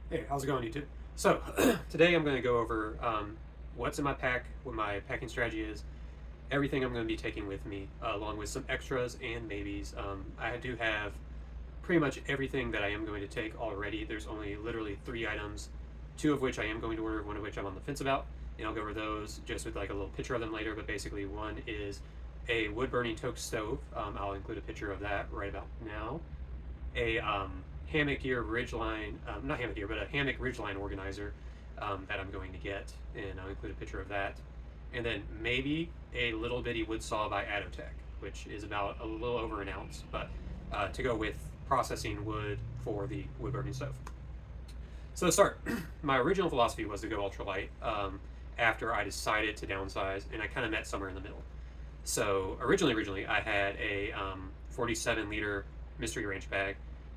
Hey, how's it going, YouTube? So, today I'm going to go over what's in my pack, what my packing strategy is, everything I'm going to be taking with me, along with some extras and maybes. I do have pretty much everything that I am going to take already. There's only literally 3 items, 2 of which I am going to order, 1 of which I'm on the fence about, and I'll go over those just with like a little picture of them later. But basically, one is a wood-burning toke stove. I'll include a picture of that right about now. A hammock gear ridgeline, not hammock gear, but a hammock ridgeline organizer that I'm going to get, and I'll include a picture of that. And then maybe a little bitty wood saw by Adotech, which is about a little over an ounce, but to go with processing wood for the wood burning stove. So to start, my original philosophy was to go ultralight after I decided to downsize, and I kind of met somewhere in the middle. So originally I had a 47 liter mystery ranch bag.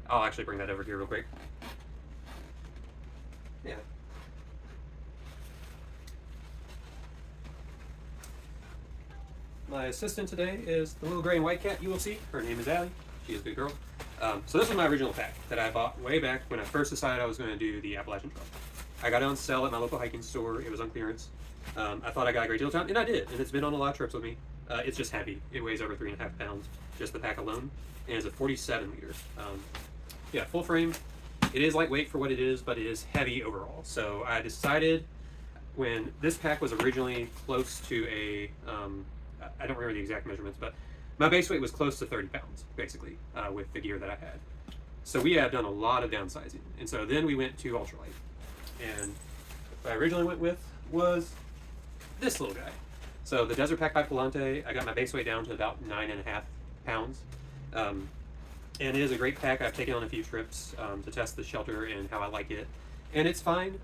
I'll actually bring that over here real quick. Yeah. My assistant today is the little gray and white cat you will see. Her name is Allie. She is a good girl. So this is my original pack that I bought way back when I first decided I was going to do the Appalachian Trail. I got it on sale at my local hiking store. It was on clearance. I thought I got a great deal of time, and I did. And it's been on a lot of trips with me. It's just heavy. It weighs over 3.5 pounds, just the pack alone, and it's a 47 liter. Yeah, full frame. It is lightweight for what it is, but it is heavy overall. So I decided when this pack was originally close to a, I don't remember the exact measurements, but my base weight was close to 30 pounds, basically, with the gear that I had. So we have done a lot of downsizing. And so then we went to ultralight. And what I originally went with was this little guy. So the Desert Pack by Palante, I got my base weight down to about 9.5 pounds. And it is a great pack. I've taken on a few trips to test the shelter and how I like it. And it's fine,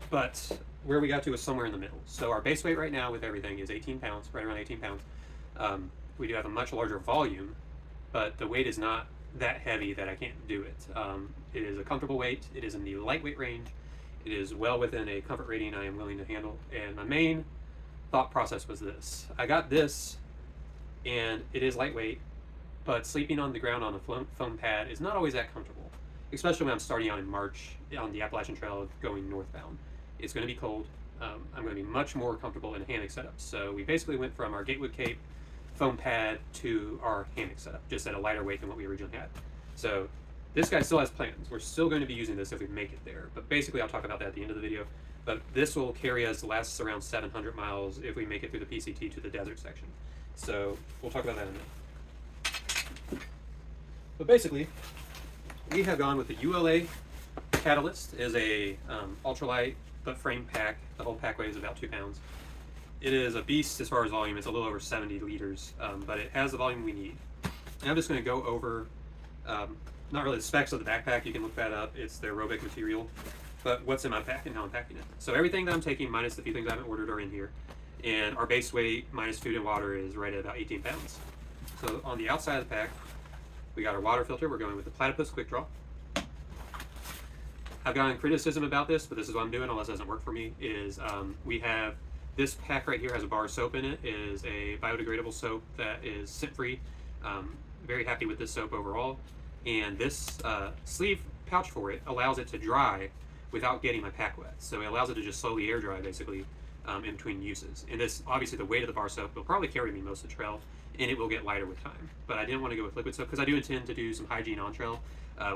but where we got to was somewhere in the middle. So our base weight right now with everything is 18 pounds, right around 18 pounds. We do have a much larger volume, but the weight is not that heavy that I can't do it. It is a comfortable weight. It is in the lightweight range. It is well within a comfort rating I am willing to handle. And my main thought process was this. I got this, and it is lightweight, but sleeping on the ground on a foam pad is not always that comfortable, especially when I'm starting out in March on the Appalachian Trail going northbound. It's going to be cold. I'm going to be much more comfortable in a hammock setup. So we basically went from our Gatewood Cape foam pad to our hammock setup, just at a lighter weight than what we originally had. So this guy still has plans. We're still going to be using this if we make it there, but basically I'll talk about that at the end of the video. But this will carry us, lasts around 700 miles if we make it through the PCT to the desert section. So we'll talk about that in a minute. But basically, we have gone with the ULA Catalyst as a ultralight but frame pack. The whole pack weighs about 2 pounds. It is a beast as far as volume. It's a little over 70 liters, but it has the volume we need. And I'm just going to go over, not really the specs of the backpack. You can look that up. It's the aerobic material, but what's in my pack and how I'm packing it. So everything that I'm taking, minus the few things I haven't ordered, are in here. And our base weight, minus food and water, is right at about 18 pounds. So on the outside of the pack, we got our water filter. We're going with the Platypus Quick Draw. I've gotten criticism about this, but this is what I'm doing unless it doesn't work for me, is we have this pack right here has a bar of soap in it. It is a biodegradable soap that is scent-free. Very happy with this soap overall. And this sleeve pouch for it allows it to dry without getting my pack wet. So it allows it to just slowly air dry, basically, in between uses. And this, obviously, the weight of the bar soap will probably carry me most of the trail, and it will get lighter with time. But I didn't want to go with liquid soap because I do intend to do some hygiene on trail.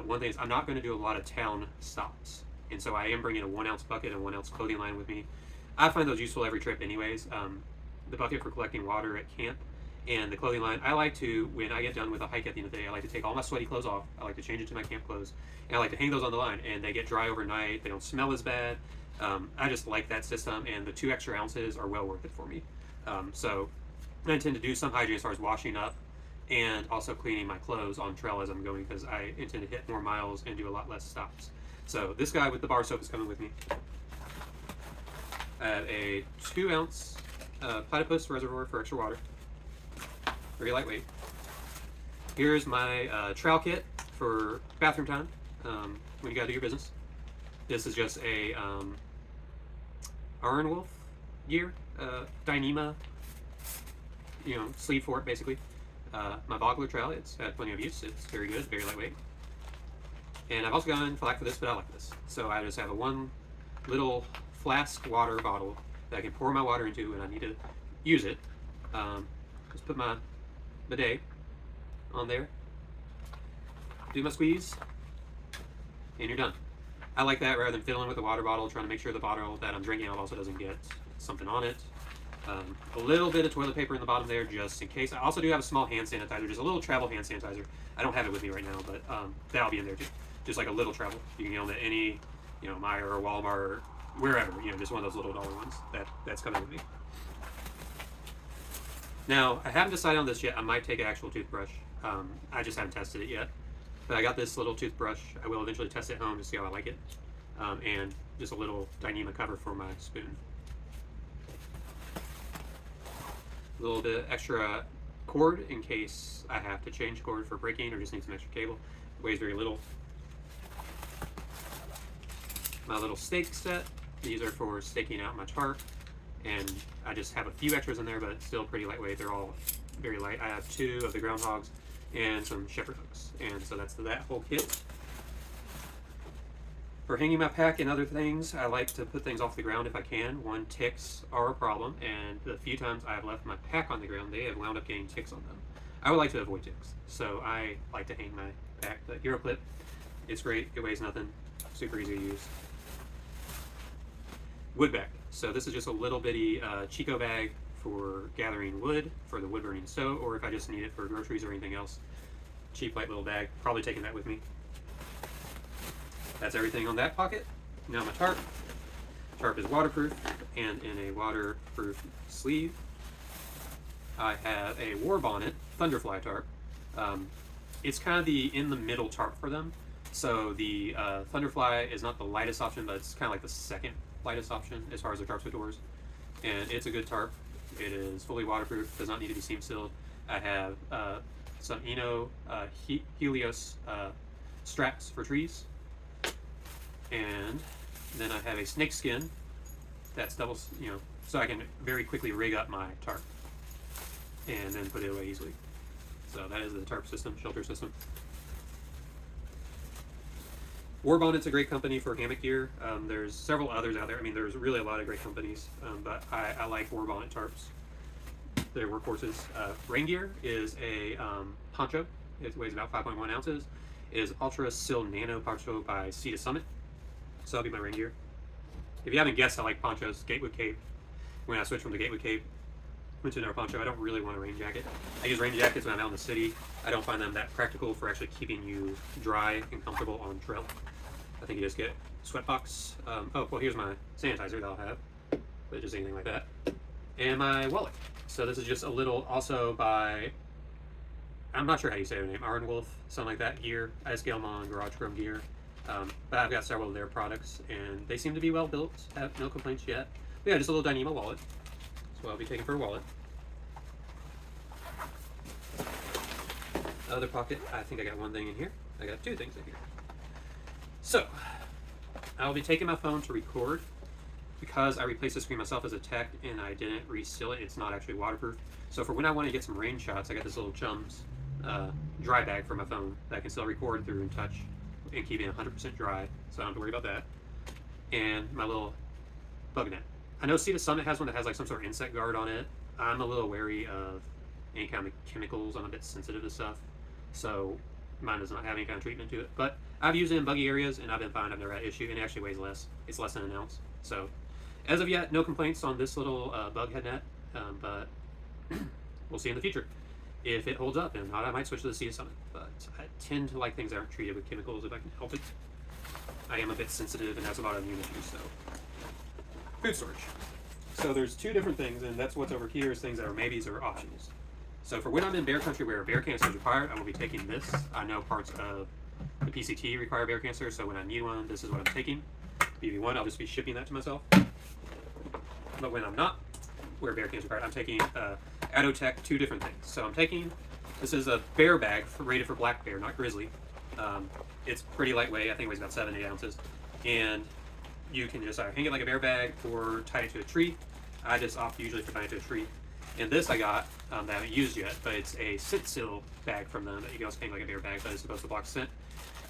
One thing is I'm not going to do a lot of town stops, and so I am bringing a 1 ounce bucket and 1 ounce clothing line with me. I find those useful every trip anyways. The bucket for collecting water at camp, and the clothing line, I like to, when I get done with a hike at the end of the day, I like to take all my sweaty clothes off. I like to change it to my camp clothes, and I like to hang those on the line, and they get dry overnight. They don't smell as bad. I just like that system, and the 2 extra ounces are well worth it for me. So I intend to do some hygiene as far as washing up and also cleaning my clothes on trail as I'm going, because I intend to hit more miles and do a lot less stops. So this guy with the bar soap is coming with me. I have a 2 ounce Platypus reservoir for extra water. Very lightweight. Here's my trail kit for bathroom time when you gotta do your business. This is just a Iron Wolf gear, Dyneema, sleeve for it basically. My Boggler trowel, it's had plenty of use. It's very good, very lightweight. And I've also gotten flack for this, but I like this. So I just have a one little flask water bottle that I can pour my water into when I need to use it. Just put my bidet on there, do my squeeze, and you're done. I like that rather than fiddling with the water bottle, trying to make sure the bottle that I'm drinking out also doesn't get something on it. A little bit of toilet paper in the bottom there just in case. I also do have a small hand sanitizer, just a little travel hand sanitizer. I don't have it with me right now, but that'll be in there too. Just like a little travel. You can get them at any, Meijer or Walmart or wherever, just one of those little dollar ones that's coming with me. Now, I haven't decided on this yet. I might take an actual toothbrush. I just haven't tested it yet. But I got this little toothbrush. I will eventually test it at home to see how I like it. And just a little Dyneema cover for my spoon. A little bit extra cord in case I have to change cord for braking or just need some extra cable. It weighs very little. My little stake set. These are for staking out my tarp. And I just have a few extras in there, but it's still pretty lightweight. They're all very light. I have 2 of the groundhogs and some shepherd hooks. And so that's that whole kit. For hanging my pack and other things, I like to put things off the ground if I can. One, ticks are a problem, and the few times I've left my pack on the ground, they have wound up getting ticks on them. I would like to avoid ticks, so I like to hang my pack. The Hero Clip, it's great. It weighs nothing. Super easy to use. Wood bag. So this is just a little bitty Chico bag for gathering wood for the wood burning stove, or if I just need it for groceries or anything else. Cheap, light little bag. Probably taking that with me. That's everything on that pocket. Now my tarp. Tarp is waterproof and in a waterproof sleeve. I have a War Bonnet Thunderfly tarp. It's kind of the in the middle tarp for them. So the Thunderfly is not the lightest option, but it's kind of like the second lightest option as far as the tarps with doors. And it's a good tarp. It is fully waterproof, does not need to be seam sealed. I have some Eno Helios straps for trees. And then I have a snake skin that's double, so I can very quickly rig up my tarp and then put it away easily. So that is the tarp system, shelter system. War Bonnet's a great company for hammock gear. There's several others out there. I mean, there's really a lot of great companies, but I like War Bonnet tarps. They're workhorses. Rain Gear is a poncho. It weighs about 5.1 ounces. It is Ultra Sil Nano Poncho by Sea to Summit. So that'll be my rain gear. If you haven't guessed, I like ponchos. Gatewood Cape. When I switched from the Gatewood Cape, went to another poncho. I don't really want a rain jacket. I use rain jackets when I'm out in the city. I don't find them that practical for actually keeping you dry and comfortable on trail. I think you just get sweatbox. Oh, well, here's my sanitizer that I'll have, but just anything like that. And my wallet. So this is just a little, also by, I'm not sure how you say their name, Iron Wolf, something like that, gear. I just get them on Garage Chrome Gear. But I've got several of their products, and they seem to be well built. Have no complaints yet. But yeah, just a little Dyneema wallet. That's what I'll be taking for a wallet. Other pocket, I think I got one thing in here. I got 2 things in here. So, I'll be taking my phone to record. Because I replaced the screen myself as a tech and I didn't reseal it, it's not actually waterproof. So for when I want to get some rain shots, I got this little Chums dry bag for my phone that I can still record through and touch and keep it 100% dry, so I don't have to worry about that. And my little bug net. I know Sea to Summit has one that has like some sort of insect guard on it. I'm a little wary of any kind of chemicals. I'm a bit sensitive to stuff, so mine does not have any kind of treatment to it. But I've used it in buggy areas and I've been fine. I've never had an issue, and it actually weighs less. It's less than an ounce. So as of yet, no complaints on this little bug head net, but we'll see in the future. If it holds up, and not, I might switch to the Sea to Summit. But I tend to like things that aren't treated with chemicals if I can help it. I am a bit sensitive and have a lot of immune issues, so. Food storage. So there's 2 different things, and that's what's over here is things that are maybes or optionals. So for when I'm in bear country where bear canister is required, I will be taking this. I know parts of the PCT require bear canister, so when I need one, this is what I'm taking. BB1, I'll just be shipping that to myself. But when I'm not, where bear canister is required, I'm taking Adotech 2 different things. So I'm taking, this is a bear bag rated for black bear, not grizzly. It's pretty lightweight. I think it weighs about 7 to 8 ounces. And you can just either hang it like a bear bag or tie it to a tree. I just opt usually for tying it to a tree. And this I got that I haven't used yet, but it's a scent seal bag from them that you can also hang like a bear bag, but it's supposed to block scent.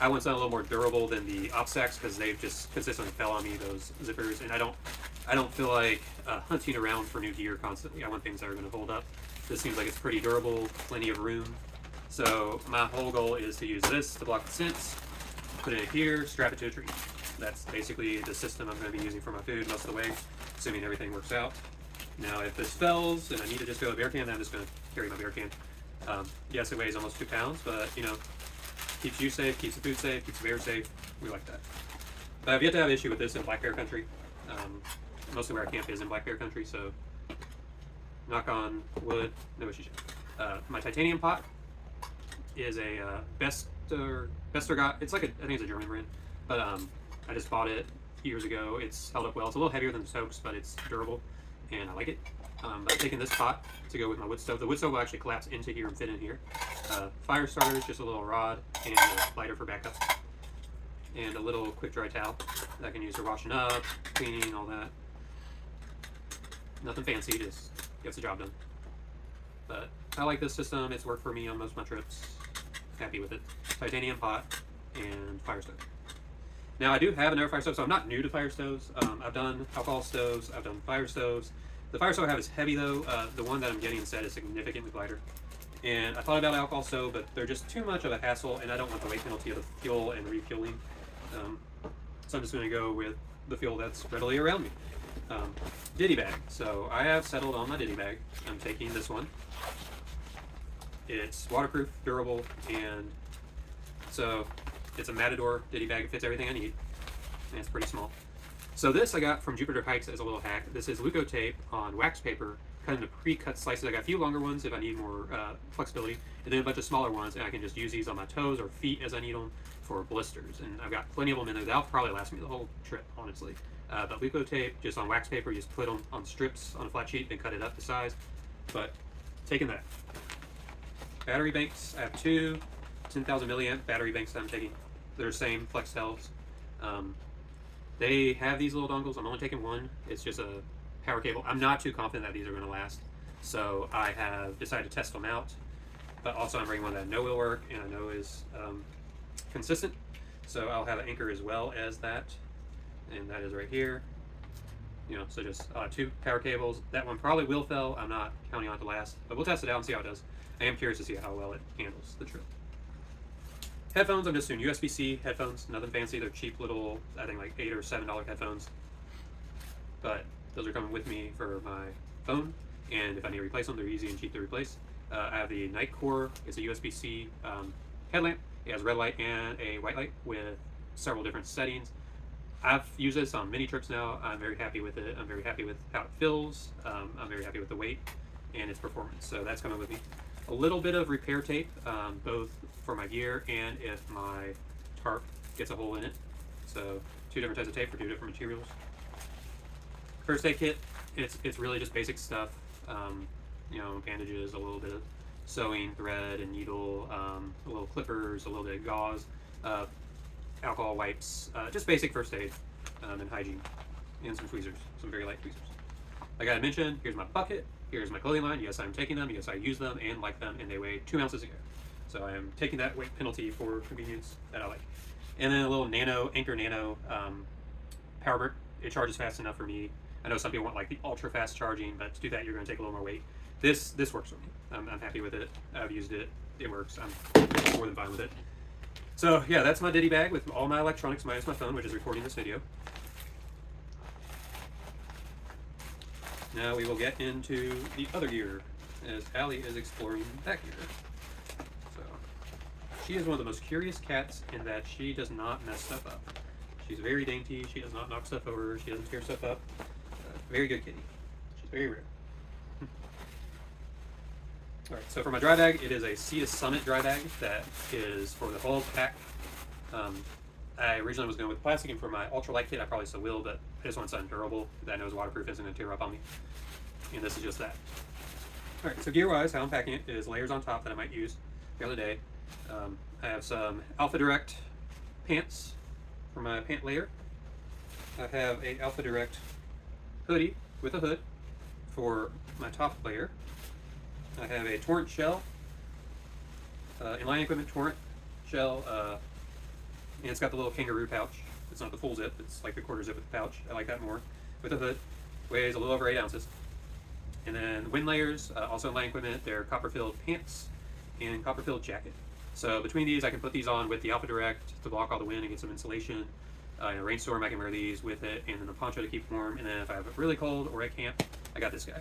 I want something a little more durable than the OpSacs because they've just consistently fell on me, those zippers, and I don't feel like hunting around for new gear constantly. I want things that are going to hold up. This seems like it's pretty durable, plenty of room. So my whole goal is to use this to block the scents, put it here, strap it to a tree. That's basically the system I'm going to be using for my food most of the way, assuming everything works out. Now, if this fails and I need to just go to a bear can, then I'm just going to carry my bear can. Yes, it weighs almost 2 pounds, but you know, keeps you safe, keeps the food safe, keeps the bear safe. We like that. But I've yet to have an issue with this in black bear country. Mostly where I camp is in black bear country, so knock on wood, no issues. My titanium pot is a Bestergot. It's like I think it's a German brand, but I just bought it years ago. It's held up well. It's a little heavier than the Stokes, but it's durable, and I like it. But I'm taking this pot to go with my wood stove. The wood stove will actually collapse into here and fit in here. Fire starter is just a little rod and a lighter for backup, and a little quick dry towel that I can use for washing up, cleaning, all that. Nothing fancy, just gets the job done. But I like this system. It's worked for me on most of my trips. Happy with it. Titanium pot and fire stove. Now I do have another fire stove, so I'm not new to fire stoves. I've done alcohol stoves, I've done fire stoves. The fire stove I have is heavy though. The one that I'm getting instead is significantly lighter. And I thought about alcohol stove, but they're just too much of a hassle, and I don't want the weight penalty of the fuel and refueling. So I'm just going to go with the fuel that's readily around me. Ditty bag. So I have settled on my ditty bag. I'm taking this one. It's waterproof, durable, and so it's a Matador ditty bag. It fits everything I need, and it's pretty small. So this I got from Jupiter Hikes as a little hack. This is Leuco tape on wax paper, cut into pre-cut slices. I got a few longer ones if I need more flexibility, and then a bunch of smaller ones, and I can just use these on my toes or feet as I need them for blisters. And I've got plenty of them in there. That'll probably last me the whole trip, honestly. But Leuco tape, just on wax paper, you just put them on strips on a flat sheet and cut it up to size. But taking that. Battery banks, I have two 10,000 milliamp battery banks that I'm taking. They're the same Flex Cells. They have these little dongles. I'm only taking one. It's just a power cable. I'm not too confident that these are going to last, so I have decided to test them out. But also I'm bringing one that I know will work and I know is consistent. So I'll have an anchor as well as that, and that is right here. You know, so just 2 power cables. That one probably will fail. I'm not counting on it to last, but we'll test it out and see how it does. I am curious to see how well it handles the trip. Headphones, I'm just doing USB-C headphones, nothing fancy. They're cheap little, I think like $8 or $7 headphones. But those are coming with me for my phone, and if I need to replace them, they're easy and cheap to replace. I have the Night Core. It's a USB-C headlamp. It has red light and a white light with several different settings. I've used this on many trips now. I'm very happy with it. I'm very happy with how it feels. I'm very happy with the weight and its performance. So that's coming with me. A little bit of repair tape, both for my gear and if my tarp gets a hole in it. So 2 different types of tape for 2 different materials. First aid kit, it's really just basic stuff. You know, bandages, a little bit of sewing, thread and needle, a little clippers, a little bit of gauze, alcohol wipes, just basic first aid and hygiene, and some tweezers, some very light tweezers. Like I mentioned, here's my bucket, here's my clothing line. Yes, I'm taking them, yes, I use them and like them, and they weigh 2 ounces a year. So I am taking that weight penalty for convenience that I like. And then a little Anchor Nano power brick. It charges fast enough for me. I know some people want like the ultra fast charging, but to do that, you're going to take a little more weight. This works for me. I'm happy with it. I've used it. It works. I'm more than fine with it. So yeah, that's my ditty bag with all my electronics minus my phone, which is recording this video. Now we will get into the other gear as Allie is exploring that gear. So she is one of the most curious cats in that she does not mess stuff up. She's very dainty. She does not knock stuff over. She doesn't tear stuff up. Very good kitty. She's very rare. Alright, so for my dry bag, it is a Sea to Summit dry bag that is for the whole pack. I originally was going with plastic, and for my ultralight kit, I probably still will, but I just want something durable that I know is waterproof, isn't going to tear up on me. And this is just that. Alright, so gear-wise, how I'm packing it is layers on top that I might use the other day. I have some Alpha Direct pants for my pant layer. I have a Alpha Direct hoodie with a hood for my top layer. I have a torrent shell, inline equipment torrent shell, And it's got the little kangaroo pouch. It's not the full zip, it's like the quarter zip with the pouch. I like that more. With the hood, weighs a little over 8 ounces. And then wind layers, also in line equipment, they're copper-filled pants and copper-filled jacket. So between these, I can put these on with the Alpha Direct to block all the wind and get some insulation. In a rainstorm, I can wear these with it, and then a poncho to keep warm. And then if I have it really cold or at camp, I got this guy.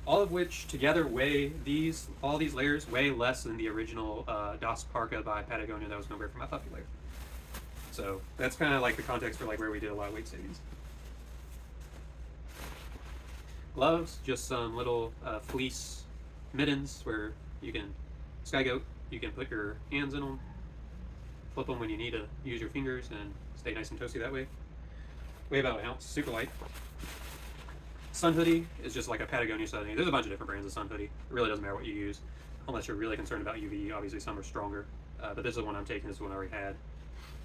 All of which together weigh all these layers weigh less than the original DOS parka by Patagonia that I was going to wear for my puffy layer. So that's kind of like the context for like where we did a lot of weight savings. Gloves, just some little fleece mittens where you can sky goat. You can put your hands in them, flip them when you need to use your fingers, and stay nice and toasty that way. Weigh about an ounce, super light. Sun hoodie is just like a Patagonia sun hoodie. There's a bunch of different brands of sun hoodie. It really doesn't matter what you use, unless you're really concerned about UV. Obviously, some are stronger, but this is the one I'm taking. This is the one I already had.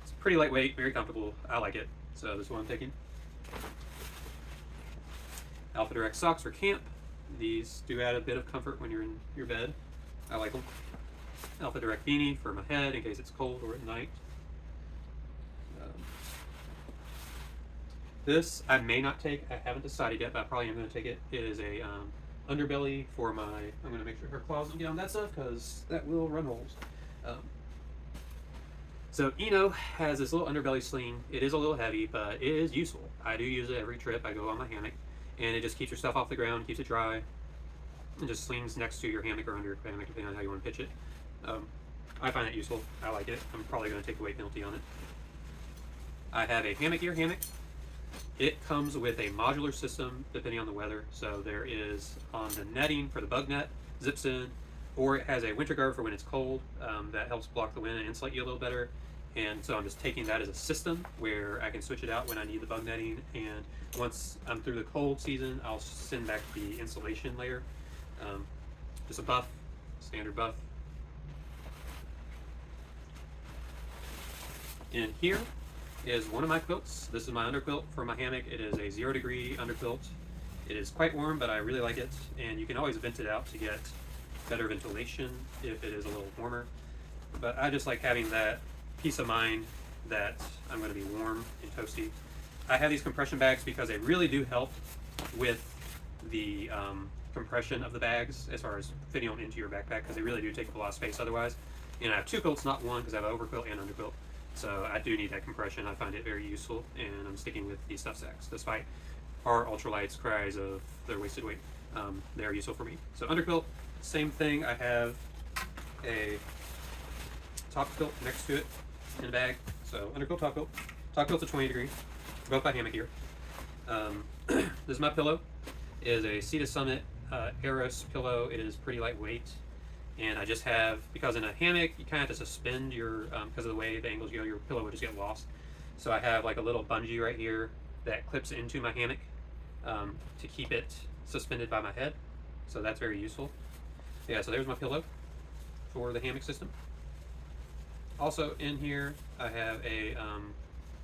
It's pretty lightweight, very comfortable. I like it, so this is what I'm taking. Alpha Direct socks for camp. These do add a bit of comfort when you're in your bed. I like them. Alpha Direct beanie for my head in case it's cold or at night. This I may not take. I haven't decided yet, but I probably am going to take it. It is a underbelly for my. I'm going to make sure her claws don't get on that stuff because that will run holes. So Eno has this little underbelly sling. It is a little heavy, but it is useful. I do use it every trip. I go on my hammock, and it just keeps your stuff off the ground, keeps it dry, and just slings next to your hammock or under your hammock, depending on how you want to pitch it. I find it useful. I like it. I'm probably going to take the weight penalty on it. I have a hammock gear hammock. It comes with a modular system depending on the weather. So there is on the netting for the bug net, zips in, or it has a winter guard for when it's cold that helps block the wind and insulate you a little better. And so I'm just taking that as a system where I can switch it out when I need the bug netting. And once I'm through the cold season, I'll send back the insulation layer. Just a buff, standard buff. In here is one of my quilts. This is my underquilt for my hammock. It is a 0-degree underquilt. It is quite warm, but I really like it. And you can always vent it out to get better ventilation if it is a little warmer. But I just like having that peace of mind that I'm going to be warm and toasty. I have these compression bags because they really do help with the compression of the bags as far as fitting them into your backpack, because they really do take up a lot of space otherwise. And I have two quilts, not one, because I have an overquilt and underquilt. So I do need that compression. I find it very useful, and I'm sticking with these stuff sacks despite our ultralights cries of their wasted weight. They're useful for me. So underquilt, same thing. I have a top quilt next to it in a bag. So underquilt, top quilt. Top quilt's a 20-degree, both by hammock gear. This is my pillow. It is a Sea to Summit Eros pillow. It is pretty lightweight. And I just have, because in a hammock, you kind of have to suspend your, because of the way the angles go, your pillow would just get lost. So I have like a little bungee right here that clips into my hammock to keep it suspended by my head. So that's very useful. Yeah, so there's my pillow for the hammock system. Also in here, I have a,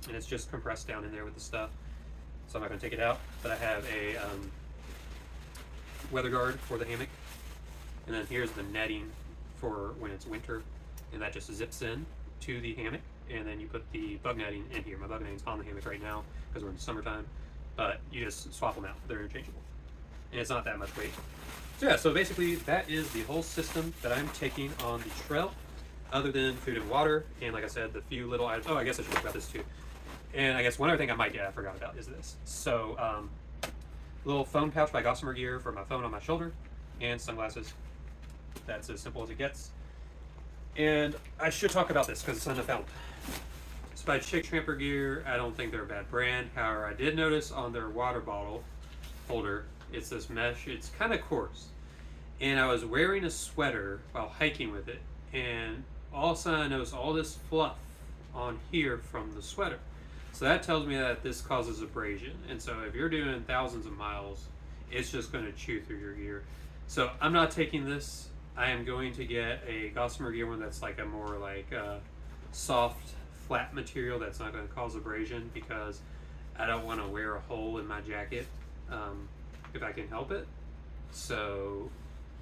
and it's just compressed down in there with the stuff. So I'm not going to take it out, but I have a weather guard for the hammock. And then here's the netting for when it's winter, and that just zips in to the hammock, and then you put the bug netting in here. My bug netting's on the hammock right now because we're in summertime, but you just swap them out. They're interchangeable, and it's not that much weight. So yeah, so basically that is the whole system that I'm taking on the trail, other than food and water, and like I said, the few little items. Oh, I guess I should talk about this too. And I guess one other thing I forgot about is this. So little phone pouch by Gossamer Gear for my phone on my shoulder, and sunglasses. That's as simple as it gets. And I should talk about this because it's something I found. It's by Chick Tramper Gear. I don't think they're a bad brand. However, I did notice on their water bottle holder, it's this mesh. It's kind of coarse. And I was wearing a sweater while hiking with it, and all of a sudden I noticed all this fluff on here from the sweater. So that tells me that this causes abrasion. And so if you're doing thousands of miles, it's just going to chew through your gear. So I'm not taking this. I am going to get a Gossamer Gear one that's like a more like soft, flat material that's not going to cause abrasion, because I don't want to wear a hole in my jacket if I can help it. So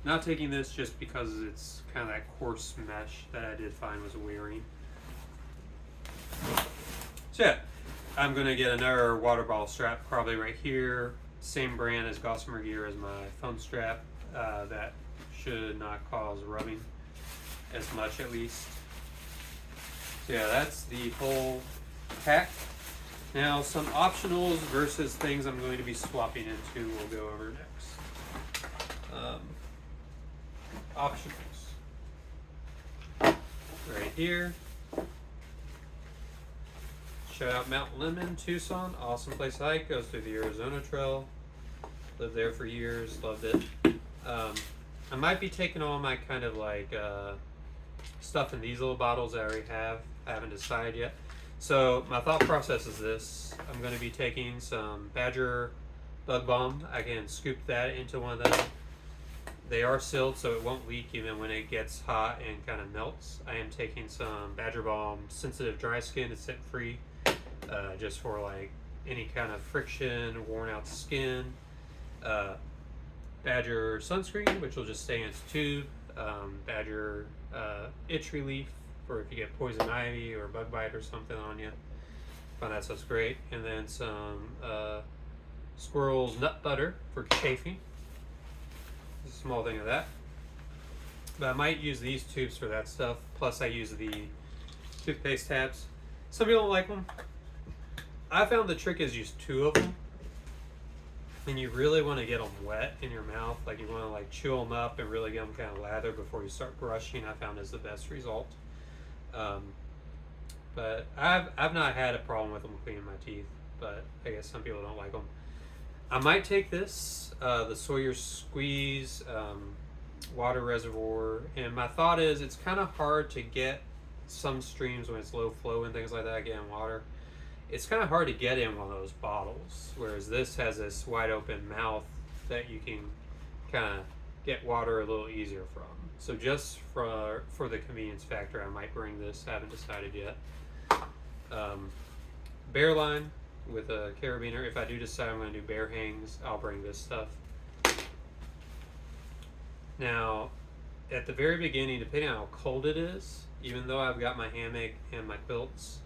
not taking this just because it's kind of that coarse mesh that I did find was wearing So yeah, I'm going to get another water bottle strap probably right here. Same brand as Gossamer Gear as my phone strap. That should not cause rubbing as much at least. So yeah, that's the whole pack. Now some optionals versus things I'm going to be swapping into we'll go over next. Optionals. Right here. Shout out Mount Lemmon, Tucson. Awesome place to hike. Goes through the Arizona Trail. Lived there for years. Loved it. I might be taking all my kind of like stuff in these little bottles I already have. I haven't decided yet. So my thought process is this. I'm going to be taking some Badger Bug Balm. I can scoop that into one of them. They are sealed so it won't leak even when it gets hot and kind of melts. I am taking some Badger Balm Sensitive Dry Skin. It's scent free, just for like any kind of friction, worn out skin. Badger Sunscreen, which will just stay in its tube. Badger Itch Relief for if you get poison ivy or bug bite or something on you. Find that stuff's great. And then some Squirrel's Nut Butter for chafing. A small thing of that. But I might use these tubes for that stuff. Plus I use the toothpaste tabs. Some people don't like them. I found the trick is use 2 of them. And you really want to get them wet in your mouth. Like you want to like chew them up and really get them kind of lather before you start brushing. I found is the best result. But I've not had a problem with them cleaning my teeth. But I guess some people don't like them. I might take this, the Sawyer Squeeze water reservoir. And my thought is it's kind of hard to get some streams when it's low flow and things like that, getting water. It's kind of hard to get in one of those bottles, whereas this has this wide open mouth that you can kind of get water a little easier from. So just for the convenience factor, I might bring this. I haven't decided yet. Bear line with a carabiner. If I do decide I'm going to do bear hangs, I'll bring this stuff. Now, at the very beginning, depending on how cold it is, even though I've got my hammock and my quilts,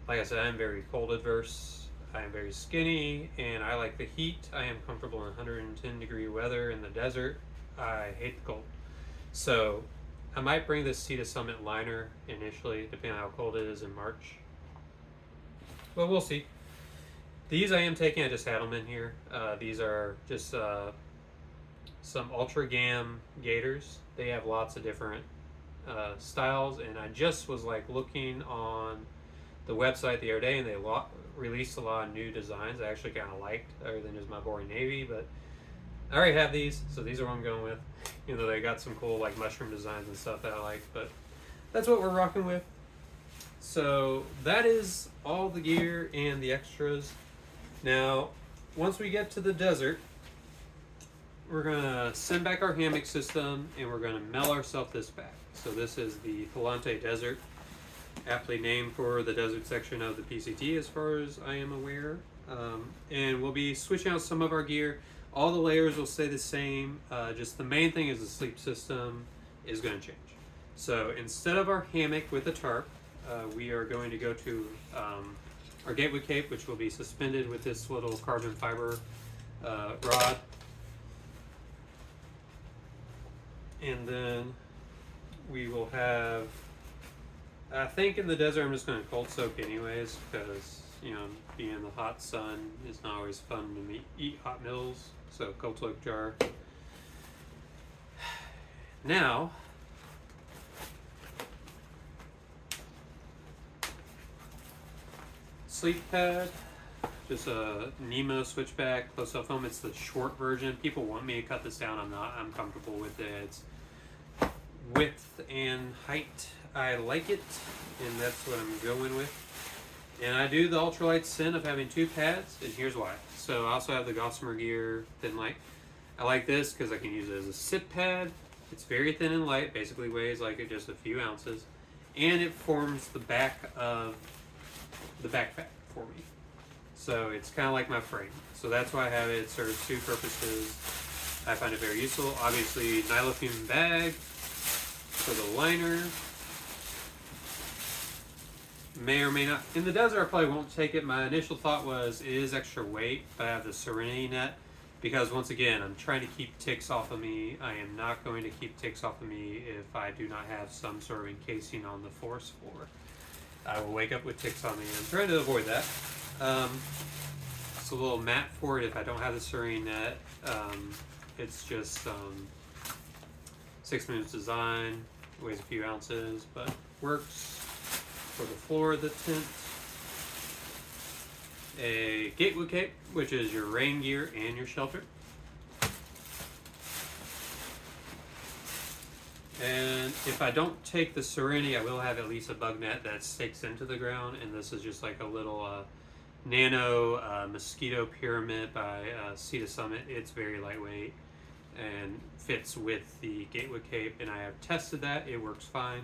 like I said, I'm very cold adverse. I am very skinny and I like the heat. I am comfortable in 110 degree weather in the desert. I hate the cold. So I might bring this Sea to Summit liner initially, depending on how cold it is in March. But we'll see. These I am taking, I just had them in here. These are just some Ultra Gam gaiters. They have lots of different styles, and I just was like looking on the website the other day, and they released a lot of new designs I actually kind of liked, other than just my boring navy. But I already have these, so these are what I'm going with. You know, they got some cool like mushroom designs and stuff that I like, but that's what we're rocking with. So that is all the gear and the extras. Now, once we get to the desert, we're gonna send back our hammock system and we're gonna mail ourselves this back. So this is the Palante Desert, aptly named for the desert section of the PCT as far as I am aware. And we'll be switching out some of our gear. All the layers will stay the same. Just the main thing is the sleep system is going to change. So instead of our hammock with a tarp, we are going to go to our gateway cape, which will be suspended with this little carbon fiber rod. And then we will have, I think in the desert I'm just going to cold soak anyways, because, you know, being in the hot sun is not always fun to eat hot meals. So cold soak jar. Now, sleep pad, just a Nemo switchback close up foam. It's the short version. People want me to cut this down. I'm not. I'm comfortable with it. It's width and height. I like it, and that's what I'm going with. And I do the ultralight sin of having 2 pads, and here's why. So I also have the Gossamer Gear Thin Light. I like this because I can use it as a sit pad. It's very thin and light, basically weighs like just a few ounces, and it forms the back of the backpack for me. So it's kind of like my frame. So that's why I have it. It serves 2 purposes. I find it very useful. Obviously, Nylofume bag for the liner. may or may not. In the desert, I probably won't take it. My initial thought was it is extra weight, but I have the Serenity net because once again, I'm trying to keep ticks off of me. I am not going to keep ticks off of me if I do not have some sort of encasing on the forest floor. I will wake up with ticks on me. I'm trying to avoid that. It's a little mat for it if I don't have the Serenity net. It's just 6 minutes design, weighs a few ounces, but works. For the floor of the tent, a gatewood cape, which is your rain gear and your shelter. And if I don't take the Serenity, I will have at least a bug net that stakes into the ground, and this is just like a little nano mosquito pyramid by Sea to Summit. It's very lightweight and fits with the gatewood cape, and I have tested that. It works fine.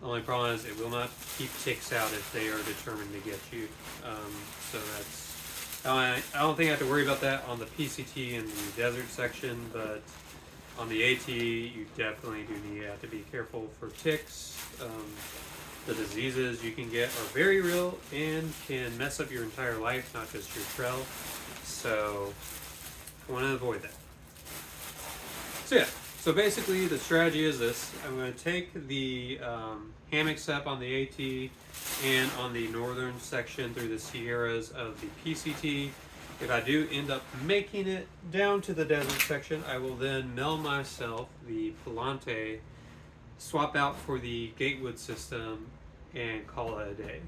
Only problem is it will not keep ticks out if they are determined to get you. So that's, I don't think I have to worry about that on the PCT and the desert section, but on the AT, you definitely do have to be careful for ticks. The diseases you can get are very real and can mess up your entire life, not just your trail. So I want to avoid that. So yeah. So basically the strategy is this. I'm going to take the hammock step on the AT and on the northern section through the Sierras of the PCT. If I do end up making it down to the desert section, I will then mail myself the Palante, swap out for the Gatewood system, and call it a day.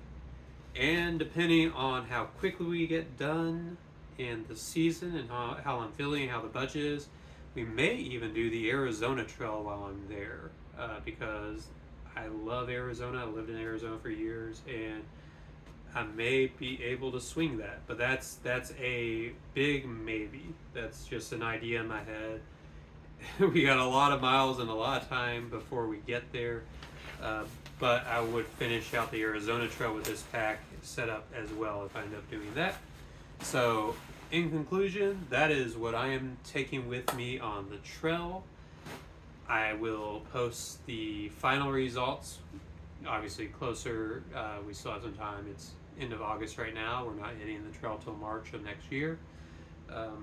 And depending on how quickly we get done and the season and how I'm feeling and how the budget is, we may even do the Arizona Trail while I'm there because I love Arizona. I lived in Arizona for years, and I may be able to swing that. But that's a big maybe. That's just an idea in my head. We got a lot of miles and a lot of time before we get there. But I would finish out the Arizona Trail with this pack set up as well if I end up doing that. So in conclusion, that is what I am taking with me on the trail. I will post the final results, obviously closer. We still have some time. It's end of August right now. We're not hitting the trail till March of next year.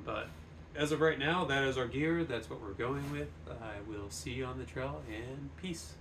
But as of right now, that is our gear. That's what we're going with. I will see you on the trail, and peace.